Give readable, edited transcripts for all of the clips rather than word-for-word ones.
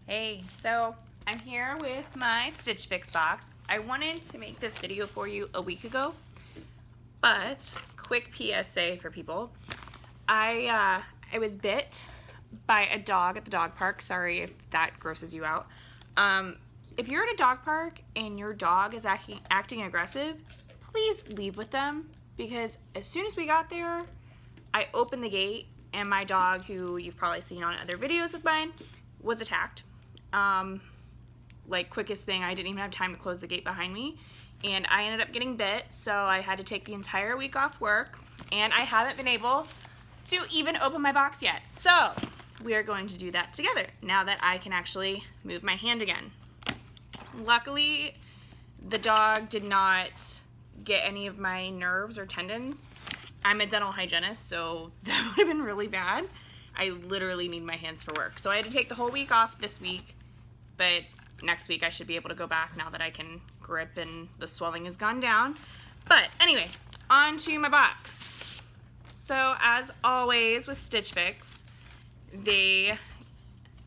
Hey, so I'm here with my Stitch Fix box. I wanted to make this video for you a week ago, but quick PSA for people. I was bit by a dog at the dog park. Sorry if that grosses you out. If you're at a dog park and your dog is acting aggressive, please leave with them, because as soon as we got there, I opened the gate and my dog, who you've probably seen on other videos of mine, was attacked. Like quickest thing, I didn't even have time to close the gate behind me, and I ended up getting bit, so I had to take the entire week off work, and I haven't been able to even open my box yet. So we are going to do that together now that I can actually move my hand again. Luckily, the dog did not get any of my nerves or tendons. I'm a dental hygienist, so that would have been really bad. I literally need my hands for work. So I had to take the whole week off this week, but next week I should be able to go back now that I can grip and the swelling has gone down. But anyway, on to my box. So as always with Stitch Fix, they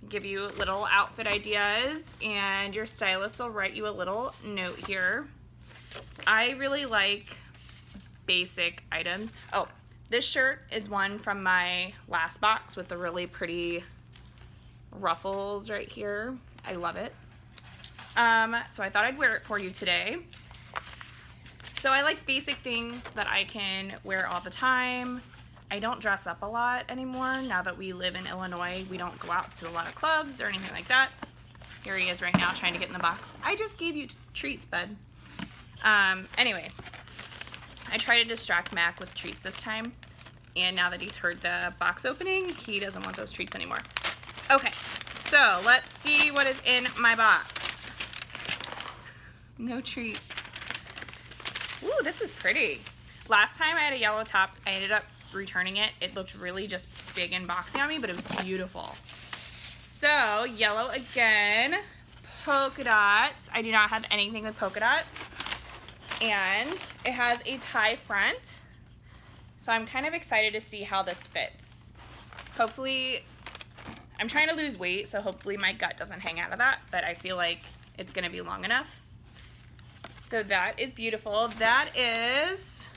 give you little outfit ideas and your stylist will write you a little note here. I really like basic items. Oh, this shirt is one from my last box with the really pretty ruffles right here. I love it. So I thought I'd wear it for you today. So I like basic things that I can wear all the time. I don't dress up a lot anymore. Now that we live in Illinois, we don't go out to a lot of clubs or anything like that. Here he is right now trying to get in the box. I just gave you treats, bud. Anyway, I try to distract Mac with treats this time, and now that he's heard the box opening, he doesn't want those treats anymore. Okay, so let's see what is in my box. No treats. Ooh, this is pretty. Last time I had a yellow top, I ended up returning it. It looked really just big and boxy on me, but it was beautiful. So, yellow again, polka dots. I do not have anything with polka dots. And it has a tie front. So I'm kind of excited to see how this fits. Hopefully, I'm trying to lose weight, so hopefully my gut doesn't hang out of that, but I feel like it's gonna be long enough. So that is beautiful. That is,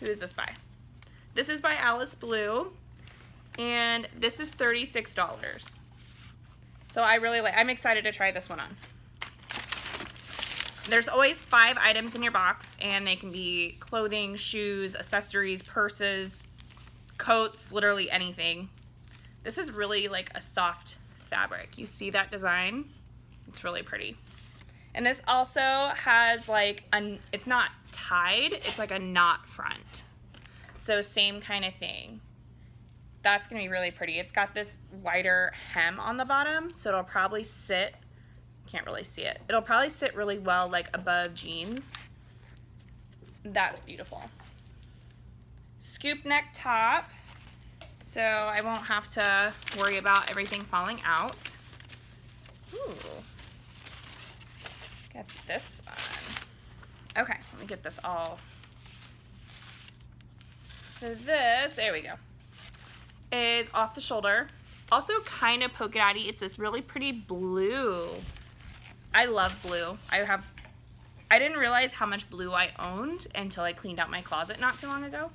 who is this by? This is by Alice Blue, and this is $36. So I'm excited to try this one on. There's always 5 items in your box, and they can be clothing, shoes, accessories, purses, coats, literally anything. This is really like a soft fabric. You see that design? It's really pretty. And this also has like, it's not tied, it's like a knot front. So same kind of thing. That's gonna be really pretty. It's got this wider hem on the bottom, so it'll probably sit, can't really see it. It'll probably sit really well like above jeans. That's beautiful. Scoop neck top, so I won't have to worry about everything falling out. Ooh. Get this one. Okay, let me get this all. So this, there we go, is off the shoulder. Also kind of polka dotty. It's this really pretty blue. I love blue. I didn't realize how much blue I owned until I cleaned out my closet not too long ago.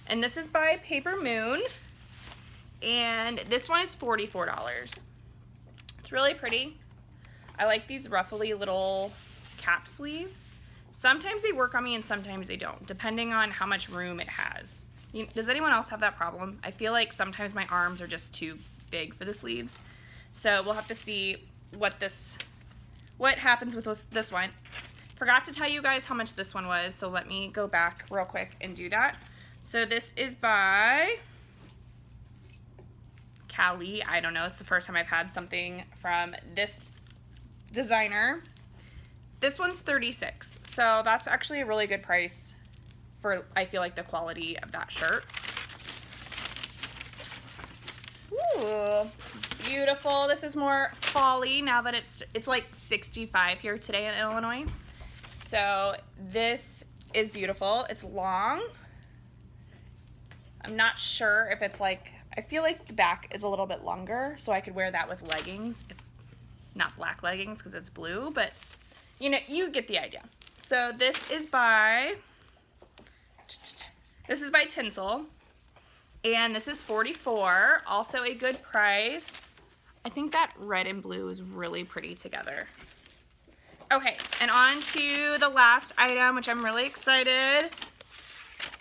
And this is by Paper Moon. And this one is $44. It's really pretty. I like these ruffly little cap sleeves. Sometimes they work on me and sometimes they don't, depending on how much room it has. Does anyone else have that problem? I feel like sometimes my arms are just too big for the sleeves. So we'll have to see what happens with this one. Forgot to tell you guys how much this one was, so let me go back real quick and do that. So this is by Cali. I don't know, it's the first time I've had something from this designer. This one's $36, so that's actually a really good price for, I feel like, the quality of that shirt. Ooh, beautiful. This is more fall-y now that it's like 65 here today in Illinois. So this is beautiful. It's long. I'm not sure if it's like, I feel like the back is a little bit longer, so I could wear that with leggings if not black leggings because it's blue, but you know, you get the idea. So this is by Tinsel, and this is $44, also a good price. I think that red and blue is really pretty together. Okay, and on to the last item, which I'm really excited.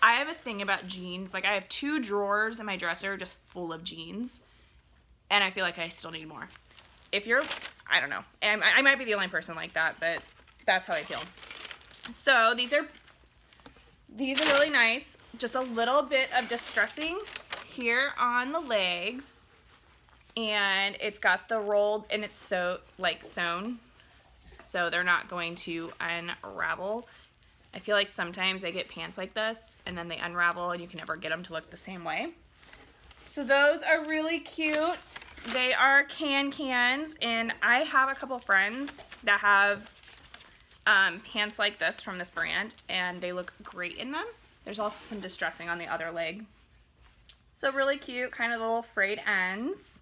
I have a thing about jeans. Like, I have 2 drawers in my dresser just full of jeans, and I feel like I still need more. If you're, I don't know, I might be the only person like that, but that's how I feel. So these are really nice. Just a little bit of distressing here on the legs, and it's got the rolled, and it's so like sewn, so they're not going to unravel. I feel like sometimes I get pants like this and then they unravel and you can never get them to look the same way. So those are really cute. They are cans, and I have a couple friends that have pants like this from this brand, and they look great in them. There's also some distressing on the other leg. So really cute, kind of little frayed ends.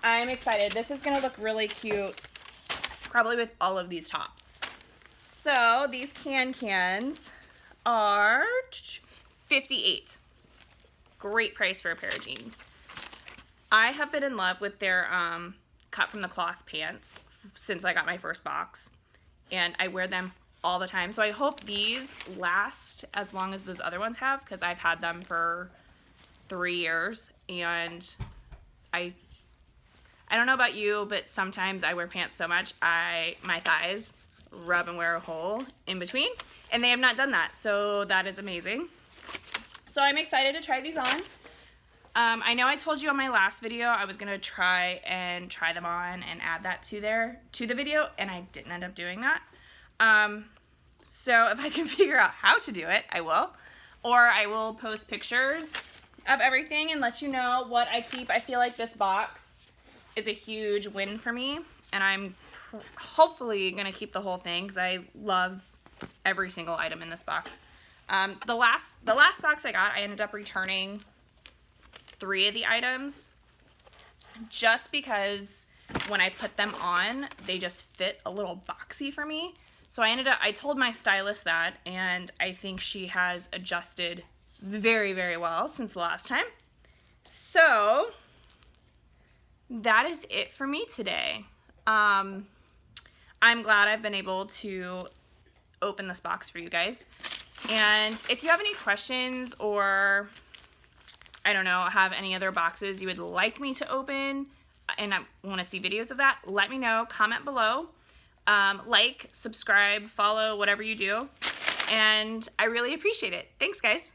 I'm excited. This is gonna look really cute, probably with all of these tops. So these cans are $58. Great price for a pair of jeans. I have been in love with their cut from the cloth pants since I got my first box, and I wear them all the time. So I hope these last as long as those other ones have, because I've had them for 3 years, and I don't know about you, but sometimes I wear pants so much my thighs rub and wear a hole in between, and they have not done that, so that is amazing. So I'm excited to try these on. I know I told you on my last video I was gonna try them on and add that to the video, and I didn't end up doing that. So if I can figure out how to do it, I will, or I will post pictures of everything and let you know what I keep. I feel like this box is a huge win for me, and I'm hopefully gonna keep the whole thing because I love every single item in this box. The last box I got, I ended up returning 3 of the items just because when I put them on, they just fit a little boxy for me. So I told my stylist that, and I think she has adjusted very, very well since the last time. So that is it for me today. I'm glad I've been able to open this box for you guys. And if you have any questions, or I don't know, have any other boxes you would like me to open and I want to see videos of that, let me know. Comment below. Like, subscribe, follow, whatever you do. And I really appreciate it. Thanks, guys.